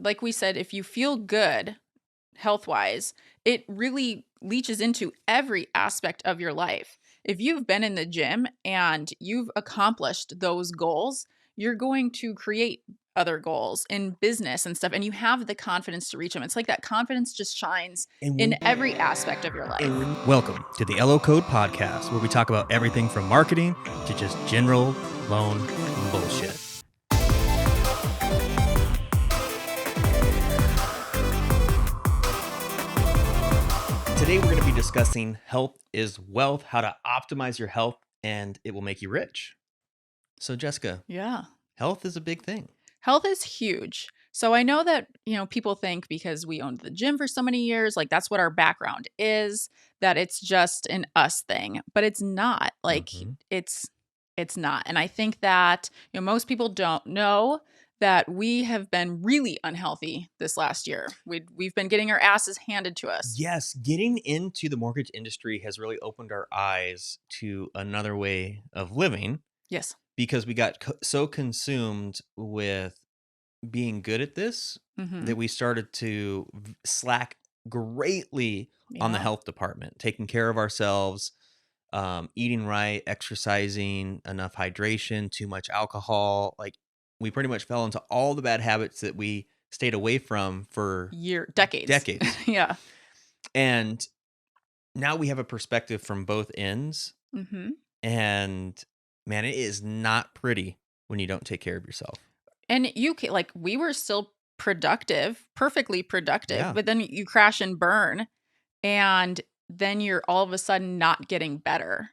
like we said, if you feel good health wise, it really leaches into every aspect of your life. If you've been in the gym and you've accomplished those goals, you're going to create other goals in business and stuff, and you have the confidence to reach them. It's like that confidence just shines And in every aspect of your life. Welcome to the LO Code Podcast, where we talk about everything from marketing to just general loan bullshit. Today, we're going to be discussing health is wealth, how to optimize your health, and it will make you rich. So, Jessica, Yeah. health is a big thing. Health is huge. So I know that, people think because we owned the gym for so many years, like that's what our background is, that it's just an us thing, but it's not. Like it's not. And I think that, most people don't know that we have been really unhealthy this last year. We've been getting our asses handed to us. Yes, getting into the mortgage industry has really opened our eyes to another way of living. Yes. Because we got so consumed with being good at this that we started to slack greatly on the health department, taking care of ourselves, eating right, exercising, enough hydration, too much alcohol. Like we pretty much fell into all the bad habits that we stayed away from for decades. Yeah. And now we have a perspective from both ends. And man, it is not pretty when you don't take care of yourself. And we were still productive, perfectly productive, but then you crash and burn, and then you're all of a sudden not getting better,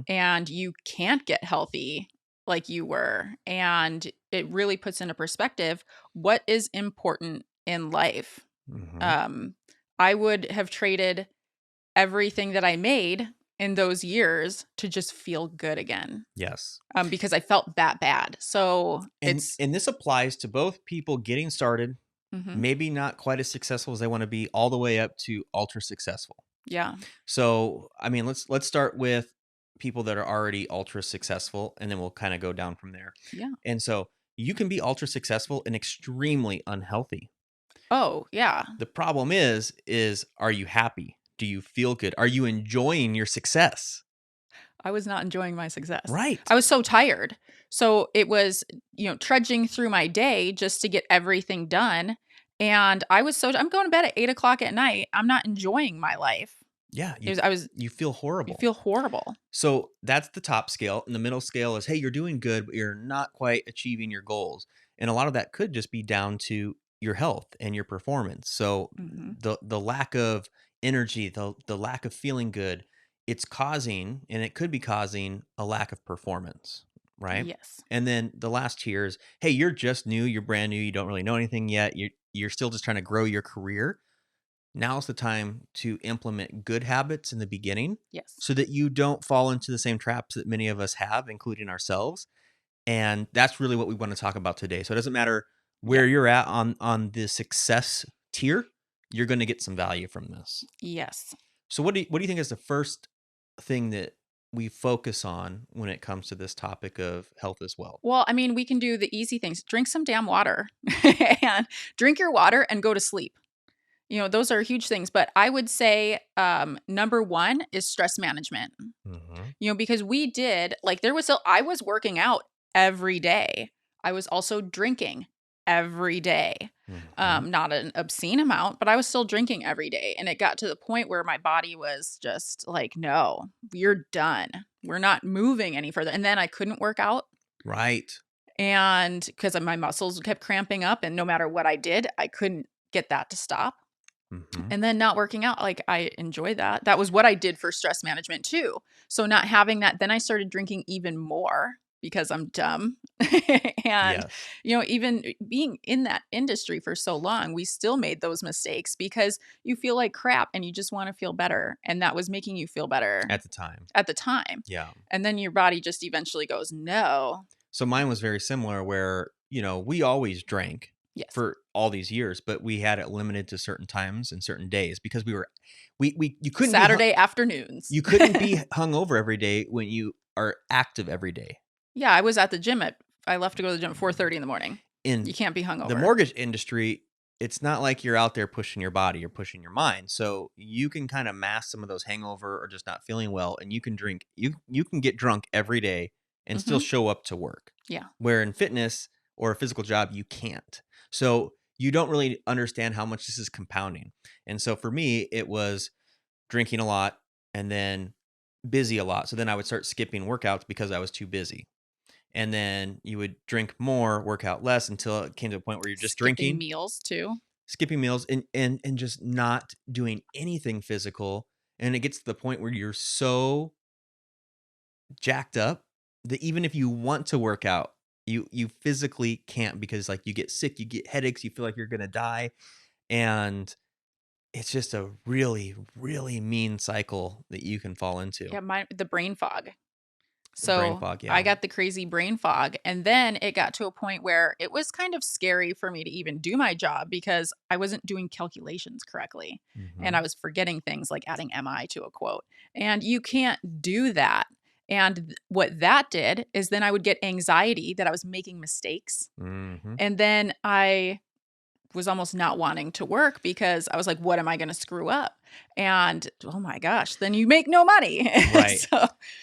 and you can't get healthy like you were. And it really puts into perspective what is important in life. I would have traded everything that I made in those years to just feel good again. Yes. Because I felt that bad. So and this applies to both people getting started, maybe not quite as successful as they want to be, all the way up to ultra successful. Yeah. So, I mean, let's start with people that are already ultra successful, and then we'll kind of go down from there. Yeah. And so you can be ultra successful and extremely unhealthy. Oh, yeah. The problem is are you happy? Do you feel good? Are you enjoying your success? I was not enjoying my success. Right. I was so tired. So it was, trudging through my day just to get everything done. And I'm going to bed at 8:00 at night. I'm not enjoying my life. Yeah. You feel horrible. You feel horrible. So that's the top scale. And the middle scale is, hey, you're doing good, but you're not quite achieving your goals. And a lot of that could just be down to your health and your performance. So the lack of energy, the lack of feeling good, it's causing, and it could be causing, a lack of performance, right? Yes. And then the last tier is, hey, you're just new, you're brand new, you don't really know anything yet. You're still just trying to grow your career. Now's the time to implement good habits in the beginning. Yes. So that you don't fall into the same traps that many of us have, including ourselves. And that's really what we want to talk about today. So it doesn't matter where you're at on the success tier, you're going to get some value from this. Yes. So what do you think is the first thing that we focus on when it comes to this topic of health as well? Well, I mean, we can do the easy things. Drink some damn water and drink your water and go to sleep. Those are huge things. But I would say number one is stress management. Because we did, I was working out every day. I was also drinking every day. Not an obscene amount, but I was still drinking every day. And it got to the point where my body was just like, no, you're done. We're not moving any further. And then I couldn't work out. Right. And because my muscles kept cramping up, and no matter what I did, I couldn't get that to stop. And then not working out, I enjoy that. That was what I did for stress management too. So not having that, then I started drinking even more because I'm dumb. And, even being in that industry for so long, we still made those mistakes because you feel like crap and you just want to feel better. And that was making you feel better at the time. Yeah. And then your body just eventually goes, no. So mine was very similar where, we always drank. Yes. For all these years, but we had it limited to certain times and certain days because you couldn't Saturday afternoons. You couldn't be hungover every day when you are active every day. Yeah, I was at the gym I left to go to the gym at 4:30 in the morning. You can't be hungover. The mortgage industry, it's not like you're out there pushing your body, you're pushing your mind. So you can kind of mask some of those hangover or just not feeling well, and you can drink. You can get drunk every day and still Mm-hmm. show up to work. Yeah. Where in fitness or a physical job, you can't. So you don't really understand how much this is compounding. And so for me, it was drinking a lot and then busy a lot. So then I would start skipping workouts because I was too busy. And then you would drink more, work out less until it came to a point where you're just Skipping drinking, meals too. skipping meals, and just not doing anything physical. And it gets to the point where you're so jacked up that even if you want to work out, you physically can't, because like you get sick, you get headaches, you feel like you're gonna die. And it's just a really, really mean cycle that you can fall into. Yeah, the brain fog. The brain So fog, yeah. I got the crazy brain fog. And then it got to a point where it was kind of scary for me to even do my job because I wasn't doing calculations correctly. And I was forgetting things like adding MI to a quote. And you can't do that. And what that did is then I would get anxiety that I was making mistakes. Mm-hmm. And then I was almost not wanting to work because I was like, what am I going to screw up? And oh my gosh, then you make no money. Right.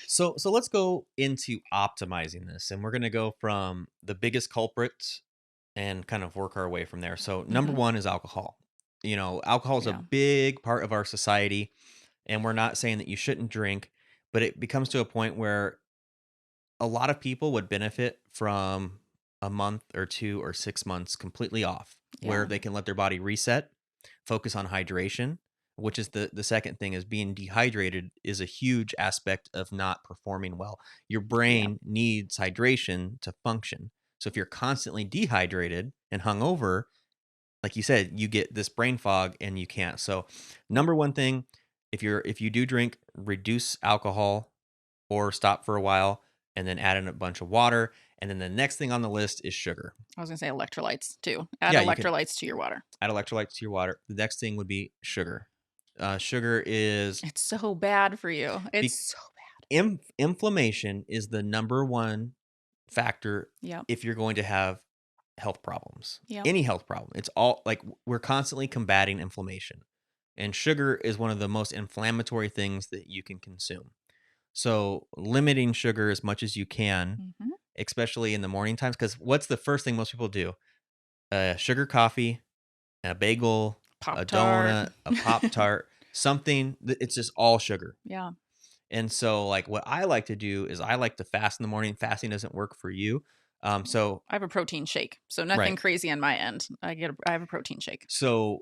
So let's go into optimizing this. And we're going to go from the biggest culprits and kind of work our way from there. So number one is alcohol. Alcohol is a big part of our society. And we're not saying that you shouldn't drink, but it becomes to a point where a lot of people would benefit from a month or 2 or 6 months completely off, where they can let their body reset, focus on hydration, which is the second thing. Is being dehydrated is a huge aspect of not performing well. Your brain needs hydration to function. So if you're constantly dehydrated and hungover, like you said, you get this brain fog and you can't. So number one thing, if you do drink, reduce alcohol or stop for a while and then add in a bunch of water. And then the next thing on the list is sugar. I was going to say electrolytes too. Add electrolytes to your water. Add electrolytes to your water. The next thing would be sugar. Sugar is... It's so bad for you. It's so bad. Inflammation is the number one factor Yep. if you're going to have health problems. Yep. Any health problem. It's all like we're constantly combating inflammation. And sugar is one of the most inflammatory things that you can consume. So limiting sugar as much as you can, especially in the morning times, because what's the first thing most people do? Sugar coffee, a bagel, a donut, a Pop-Tart, something. It's just all sugar. Yeah. And so like what I like to do is I like to fast in the morning. Fasting doesn't work for you. So I have a protein shake. So nothing crazy on my end. I have a protein shake. So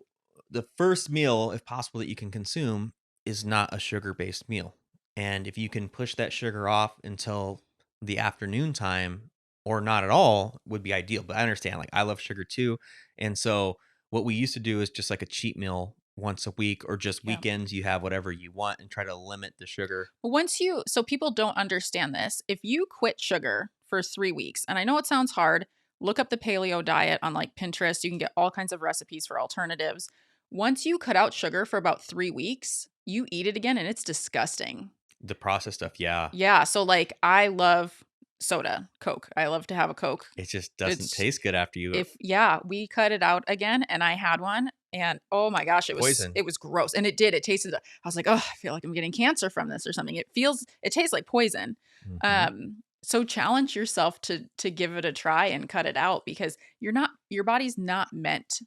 the first meal, if possible, that you can consume is not a sugar-based meal. And if you can push that sugar off until the afternoon time or not at all, would be ideal. But I understand, like I love sugar too. And so what we used to do is just like a cheat meal once a week, or just weekends, you have whatever you want and try to limit the sugar. So people don't understand this. If you quit sugar for 3 weeks, and I know it sounds hard, look up the paleo diet on like Pinterest. You can get all kinds of recipes for alternatives. Once you cut out sugar for about 3 weeks, you eat it again and it's disgusting. The processed stuff, yeah. Yeah. So like I love soda, Coke. I love to have a Coke. It just doesn't taste good after you. We cut it out again and I had one and oh my gosh, it was gross. And it tasted, I was like, oh, I feel like I'm getting cancer from this or something. It tastes like poison. So challenge yourself to give it a try and cut it out, because your body's not meant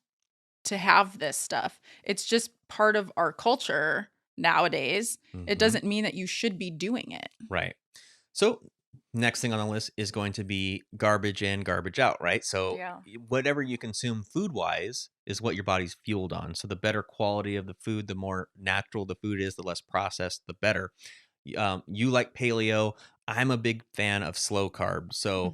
to have this stuff. It's just part of our culture nowadays. It doesn't mean that you should be doing it. Right. So next thing on the list is going to be garbage in, garbage out, right? So whatever you consume food-wise is what your body's fueled on. So the better quality of the food, the more natural the food is, the less processed, the better. You like paleo. I'm a big fan of slow carb. So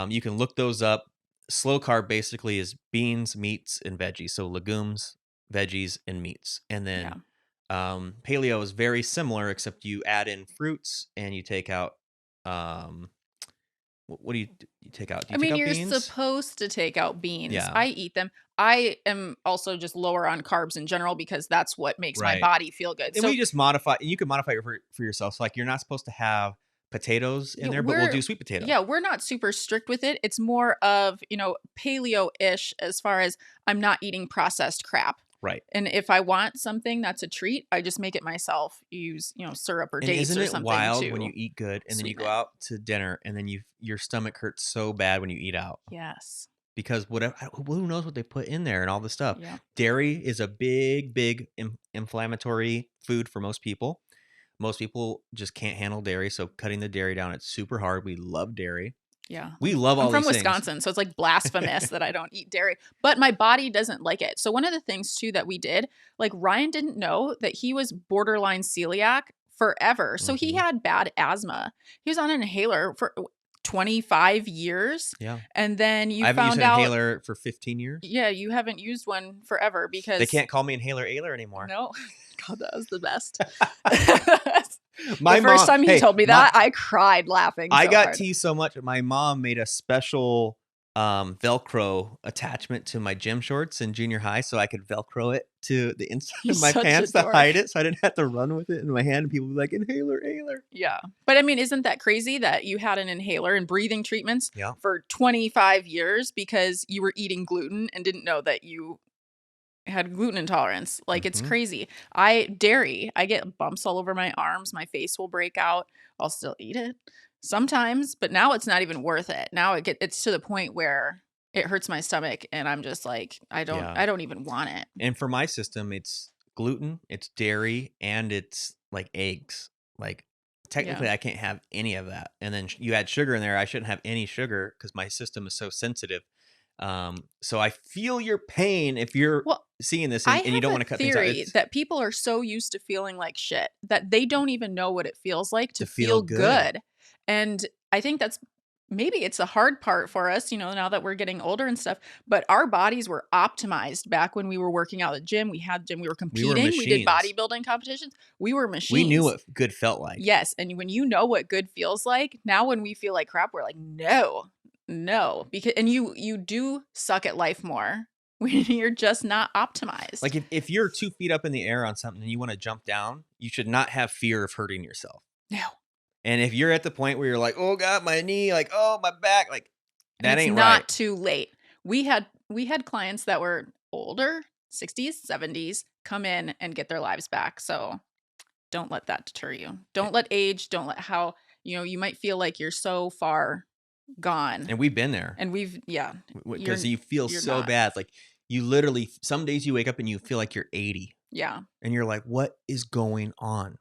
you can look those up. Slow carb basically is beans, meats, and veggies. So legumes, veggies, and meats. And then paleo is very similar, except you add in fruits and you take out what do you take out? Do you take out you're beans? Supposed to take out beans. Yeah. I eat them. I am also just lower on carbs in general because that's what makes my body feel good. And we just modify, and you can modify it for yourself. So like you're not supposed to have potatoes in Yeah, there, but we'll do sweet potato. yeah, we're not super strict with it. It's more of, paleo-ish as far as I'm not eating processed crap. Right. And if I want something that's a treat, I just make it myself. Use, syrup or And dates isn't or it something wild when you to eat good and then you sweeten go it. out to dinner and then your stomach hurts so bad when you eat out Yes. because whatever who knows what they put in there and all this stuff. Yeah. Dairy is a big inflammatory food for most people. Most people just can't handle dairy, so cutting the dairy down, it's super hard. We love dairy. Yeah. We love I'm all from these things. Wisconsin, so it's like blasphemous that I don't eat dairy, but my body doesn't like it. So one of the things too that we did, like Ryan didn't know that he was borderline celiac forever. So he Mhm. had bad asthma. He was on an inhaler for 25 years. Yeah. And then I you haven't used found an out, inhaler for 15 years. yeah, you haven't used one forever They because can't call me Inhaler Ailer anymore. no, God, that was the best. My The first mom time he hey, told me my that, I cried laughing I so got hard. teased so much. My mom made a special Velcro attachment to my gym shorts in junior high so I could Velcro it to the inside of He's my such a pants to dork. hide it so I didn't have to run with it in my hand and people would be like, Inhaler Ailer. Yeah. But I mean, isn't that crazy that you had an inhaler and breathing treatments Yeah. for 25 years because you were eating gluten and didn't know that you had gluten intolerance? Like, it's Mhm. crazy. Dairy, I get bumps all over my arms. My face will break out. I'll still eat it sometimes, but now it's not even worth it. Now it's to the point where it hurts my stomach and I'm just like, I Yeah. don't even want it. And for my system, it's gluten, it's dairy, and it's like eggs. Like technically, Yeah. I can't have any of that. And then you add sugar in there. I shouldn't have any sugar because my system is so sensitive. So I feel your pain if you're Well, seeing this I and you have don't a want to cut things out. theory It's that people are so used to feeling like shit that they don't even know what it feels like to to feel feel good. good. And I think that's maybe it's the hard part for us, now that we're getting older and stuff, but our bodies were optimized back when we were working out at the gym. We had gym, we were We were competing, we did machines. bodybuilding competitions. We were We knew machines. what good felt like. Yes. And when you know what good feels like, now when we feel like crap, we're like, no. Because you do suck at life more when you're just not optimized. Like if you're 2 feet up in the air on something and you want to jump down, you should not have fear of hurting yourself. No. And if you're at the point where you're like, oh God, my knee, like, oh, my back, like that It's ain't not right. too late. We had clients that were older, 60s, 70s, come in and get their lives back. So don't let that deter you. Don't let age, don't let how, you might feel like you're so far gone. And we've been there And because you feel you're so not. bad. Like you literally, some days you wake up and you feel like you're 80 Yeah. and you're like, what is going on?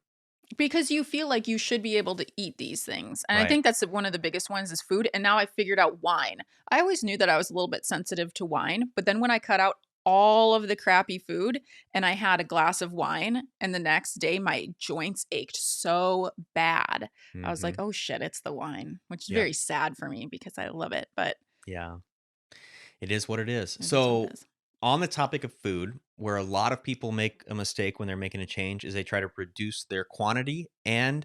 Because you feel like you should be able to eat these things. And I Right. think that's one of the biggest ones is food. And now I figured out wine. I always knew that I was a little bit sensitive to wine, but then when I cut out all of the crappy food and I had a glass of wine and the next day my joints ached so bad. I was like, Mhm. oh shit, it's the wine, which is Yep. very sad for me because I love it, but Yeah. It is what it is. it is what So it is. on the topic of food, where a lot of people make a mistake when they're making a change is they try to reduce their quantity and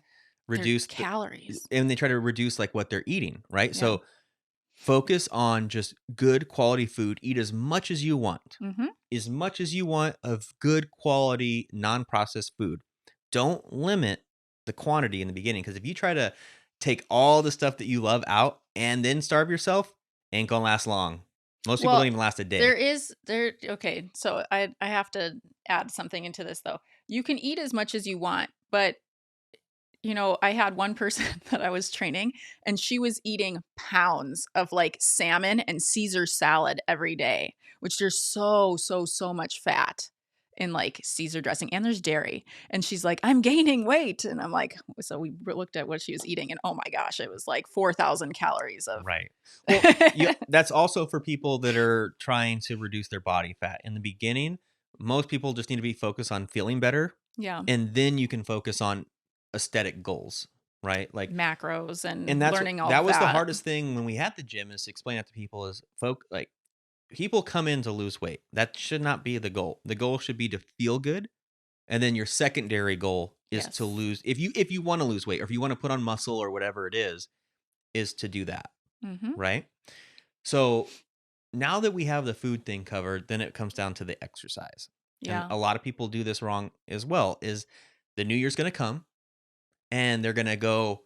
They're reduce calories. and they try to reduce like what they're eating, right? Yeah. So focus on just good quality food. Eat as much as you want. Mm-hmm. As much as you want of good quality non-processed food. Don't limit the quantity in the beginning because if you try to take all the stuff that you love out and then starve yourself, ain't gonna last long. Most people don't even last a day. Okay, so I have to add something into this though. You can eat as much as you want, but I had one person that I was training and she was eating pounds of like salmon and Caesar salad every day, which there's so much fat in like Caesar dressing and there's dairy. And she's like, I'm gaining weight. And I'm like, so we looked at what she was eating and oh my gosh, it was like 4,000 calories of. Right. Well, that's also for people that are trying to reduce their body fat. In the beginning, most people just need to be focused on feeling better. Yeah. And then you can focus on aesthetic goals, right? Like macros and that's learning all that was the that. hardest thing when we had the gym is to explain that to people is like people come in to lose weight. That should not be the goal. The goal should be to feel good. And then your secondary goal is to Yes. lose if you want to lose weight or if you want to put on muscle or whatever it is to do that. Mm-hmm. Right? So now that we have the food thing covered, then it comes down to the exercise. Yeah. And a lot of people do this wrong as well is the new year's going to come and they're going to go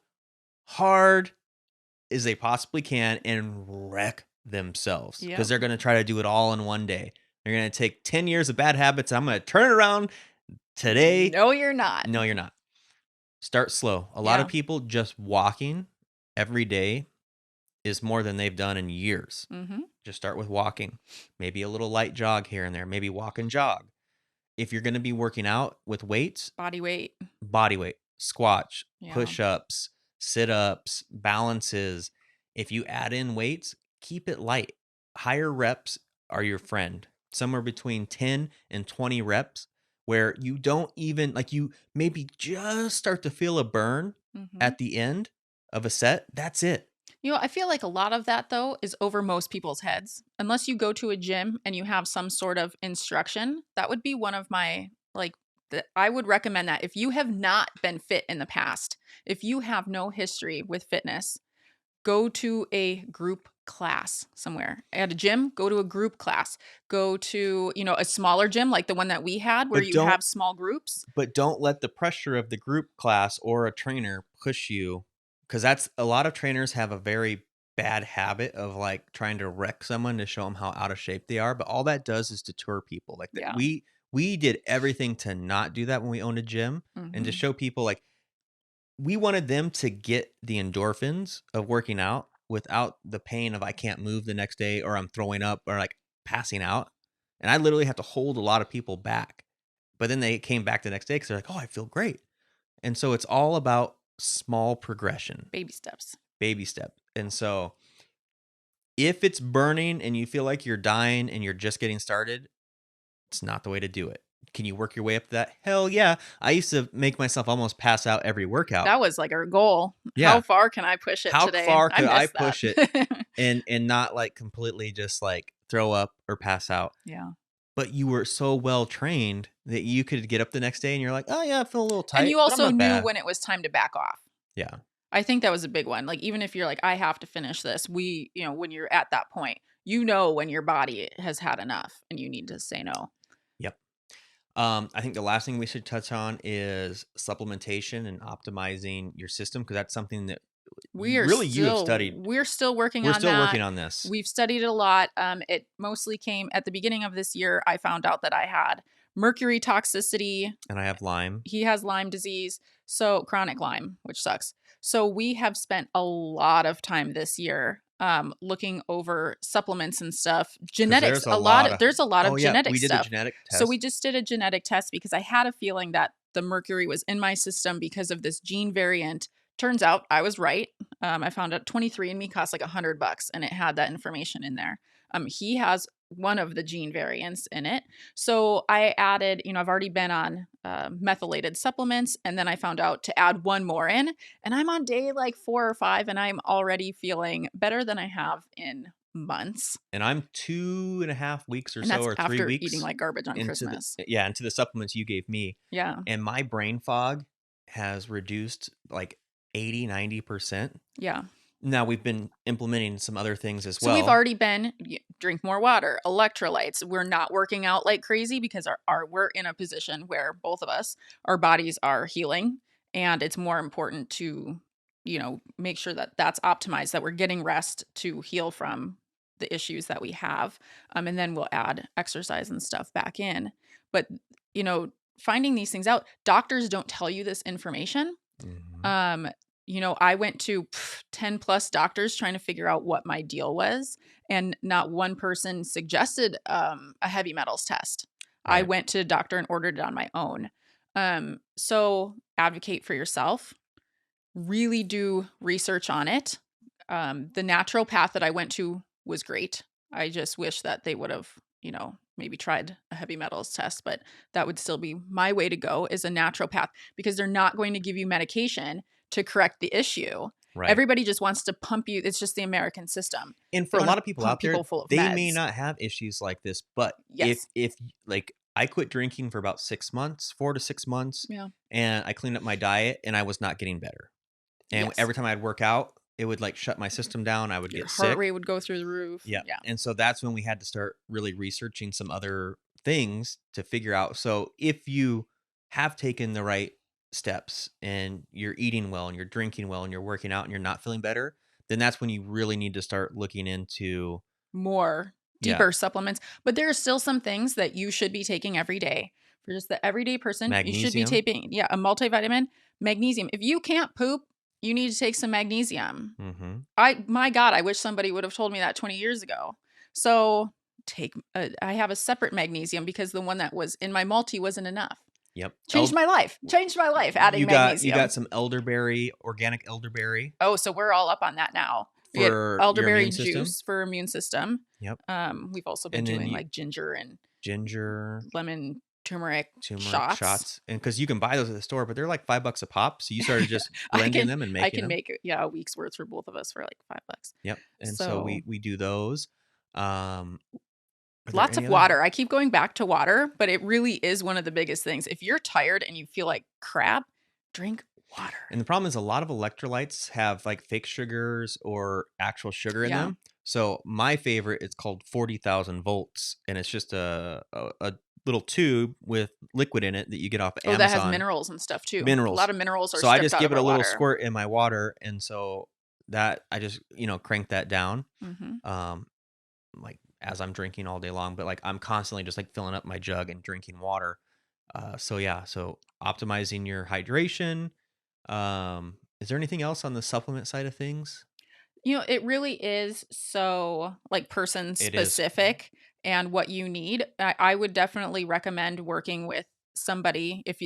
hard as they possibly can and wreck themselves because Yep. they're going to try to do it all in one day. They're going to take 10 years of bad habits. I'm going to turn it around today. No, you're not. No, you're not. Start slow. A lot of Yeah. people just walking every day is more than they've done in years. Mm-hmm. Just start with walking. Maybe a little light jog here and there. Maybe walk and jog. If you're going to be working out with weights, Body weight. squats, Yeah. push-ups, sit-ups, balances. If you add in weights, keep it light. Higher reps are your friend. Somewhere between 10 and 20 reps where you don't even, like, you maybe just start to feel a burn Mm-hmm. at the end of a set. That's it. You know, I feel like a lot of that, though, is over most people's heads. Unless you go to a gym and you have some sort of instruction, that would be one of my, like, I would recommend that if you have not been fit in the past, if you have no history with fitness, go to a group class somewhere. At a gym, go to a group class. Go to, a smaller gym like the one that we had where But you have small groups. don't let the pressure of the group class or a trainer push you, because that's a lot of trainers have a very bad habit of like trying to wreck someone to show them how out of shape they are. But all that does is deter people. Like Yeah. we did everything to not do that when we owned a gym and to Mhm. show people like we wanted them to get the endorphins of working out without the pain of I can't move the next day or I'm throwing up or like passing out. And I literally have to hold a lot of people back. But then they came back the next day because they're like, oh, I feel great. And so it's all about small progression, Baby steps. baby step. And so if it's burning and you feel like you're dying and you're just getting started, it's not the way to do it. Can you work your way up to that? Hell yeah. I used to make myself almost pass out every workout. That was like our goal. Yeah. How far can I push it How today? far could I missed that. push it and not like completely just like throw up or pass out? Yeah. But you were so well trained that you could get up the next day and you're like, oh yeah, I feel a little tight. And you but I'm also not knew bad. when it was time to back off. Yeah. I think that was a big one. Like, even if you're like, I have to finish this, when you're at that point, when your body has had enough and you need to say no. Yep. I think the last thing we should touch on is supplementation and optimizing your system, because that's something that you have studied. We're still working We're on still that. working on this. We've studied it a lot. It mostly came at the beginning of this year. I found out that I had mercury toxicity. And I have Lyme. He has Lyme disease, so chronic Lyme, which sucks. So we have spent a lot of time this year looking over supplements and stuff. Genetics, there's a lot of genetic we did stuff. a genetic test. So we just did a genetic test because I had a feeling that the mercury was in my system because of this gene variant. Turns out I was right. I found out 23andMe cost like $100 and it had that information in there. He has one of the gene variants in it. So I added, I've already been on methylated supplements, and then I found out to add one more in, and I'm on day like 4 or 5, and I'm already feeling better than I have in months. And I'm 2.5 weeks or And so, that's or 3 after weeks eating like garbage on Christmas. into the supplements you gave me. Yeah. And my brain fog has reduced like 80-90%. Yeah. Now we've been implementing some other things as well. So we've already been drink more water, electrolytes. We're not working out like crazy because we're in a position where both of us, our bodies are healing, and it's more important to, make sure that that's optimized, that we're getting rest to heal from the issues that we have. And then we'll add exercise and stuff back in. But, finding these things out, doctors don't tell you this information. Mm-hmm. I went to 10 plus doctors trying to figure out what my deal was, and not one person suggested a heavy metals test. Right. I went to a doctor and ordered it on my own. So advocate for yourself. Really do research on it. The natural path that I went to was great. I just wish that they would have, maybe tried a heavy metals test, but that would still be my way to go, is a natural path, because they're not going to give you medication to correct the issue. Right. Everybody just wants to pump you. It's just the American system. And for a lot of people out there, they may not have issues like this, but if like I quit drinking for about 6 months, 4 to 6 months, and I cleaned up my diet and I was not getting better. And every time I'd work out, it would like shut my system down. I would get sick. Heart rate would go through the roof. Yeah. And so that's when we had to start really researching some other things to figure out. So if you have taken the right steps and you're eating well and you're drinking well and you're working out and you're not feeling better, then that's when you really need to start looking into, More yeah, deeper supplements, but there are still some things that you should be taking every day. For just the everyday person, you should be magnesium. taking, yeah, a multivitamin, magnesium. If you can't poop, you need to take some magnesium. Mm-hmm. My God, I wish somebody would have told me that 20 years ago. So I have a separate magnesium because the one that was in my multi wasn't enough. Yep. Changed my life. Changed my life adding You got magnesium. some elderberry, organic elderberry Oh, so we're all up on that now. We get for your elderberry immune system. juice for immune system. Yep. We've also been And then doing like ginger and ginger, lemon turmeric turmeric shots. shots, and because you can buy those at the store, but they're like $5 a pop. So you started just I blending can them and I making can them. make yeah, a week's worth for both of us for like $5. Yep. And so So we do those. Are there lots any of other? water. I keep going back to water, but it really is one of the biggest things. If you're tired and you feel like crap, drink water. And the problem is a lot of electrolytes have like fake sugars or actual sugar in Yeah. them. So my favorite is called 40,000 volts, and it's just a little tube with liquid in it that you get off of Oh, that has Amazon. minerals and stuff too. A Minerals. lot of minerals are So I stripped just out give of it a our little water. squirt in my water, and so that I just crank that down. Mm-hmm. Like as I'm drinking all day long, but like I'm constantly just like filling up my jug and drinking water. So yeah, so optimizing your hydration. Is there anything else on the supplement side of things? It really is so like person It is. specific and what you need. I would definitely recommend working with somebody if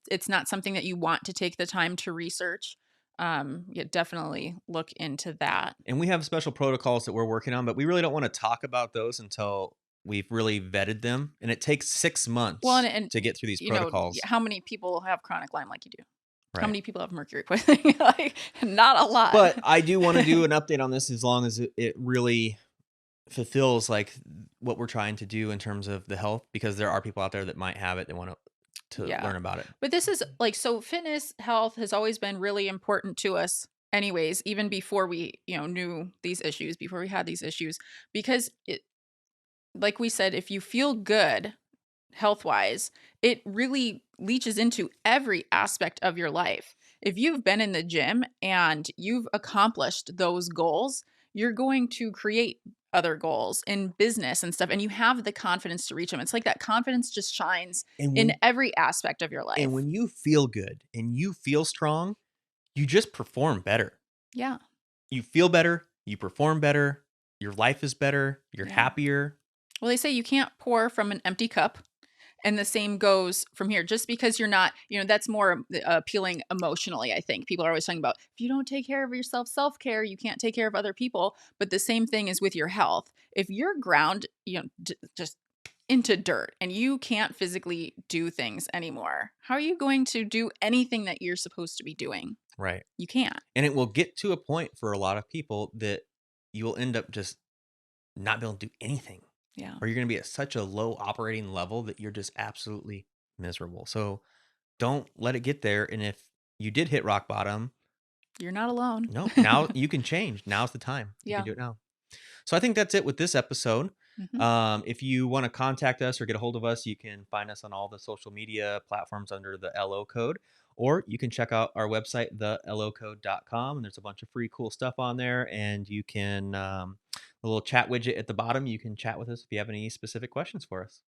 it's not something that you want to take the time to research. Yeah, definitely look into that. And we have special protocols that we're working on, but we really don't want to talk about those until we've really vetted them. And it takes 6 months Well, and to get through these protocols. how many people have chronic Lyme like you do? How Right. many people have mercury poisoning? Like, not a lot. But I do want to do an update on this as long as it really fulfills like what we're trying to do in terms of the health, because there are people out there that might have it that want to Yeah. learn about it. But this is like, so fitness, health has always been really important to us anyways, even before we, knew these issues, before we had these issues, because like we said, if you feel good health wise, it really leaches into every aspect of your life. If you've been in the gym and you've accomplished those goals, you're going to create other goals in business and stuff, and you have the confidence to reach them. It's like that confidence just shines in every aspect of your life. And when you feel good and you feel strong, you just perform better. Yeah. You feel better, you perform better, your life is better, you're Yeah. happier. Well, they say you can't pour from an empty cup. And the same goes from here. Just because you're not, that's more appealing emotionally, I think. People are always talking about, if you don't take care of yourself, self-care, you can't take care of other people. But the same thing is with your health. If you're ground, just into dirt and you can't physically do things anymore, how are you going to do anything that you're supposed to be doing? Right. You can't. And it will get to a point for a lot of people that you will end up just not being able to do anything. Yeah. Or you're going to be at such a low operating level that you're just absolutely miserable. So don't let it get there. And if you did hit rock bottom, you're not alone. No, now you can change. Now's the time. You Yeah. can do it now. So I think that's it with this episode. Mhm. If you want to contact us or get a hold of us, you can find us on all the social media platforms under the LO code, or you can check out our website, thelocode.com, and there's a bunch of free cool stuff on there. And you can, a little chat widget at the bottom, you can chat with us if you have any specific questions for us.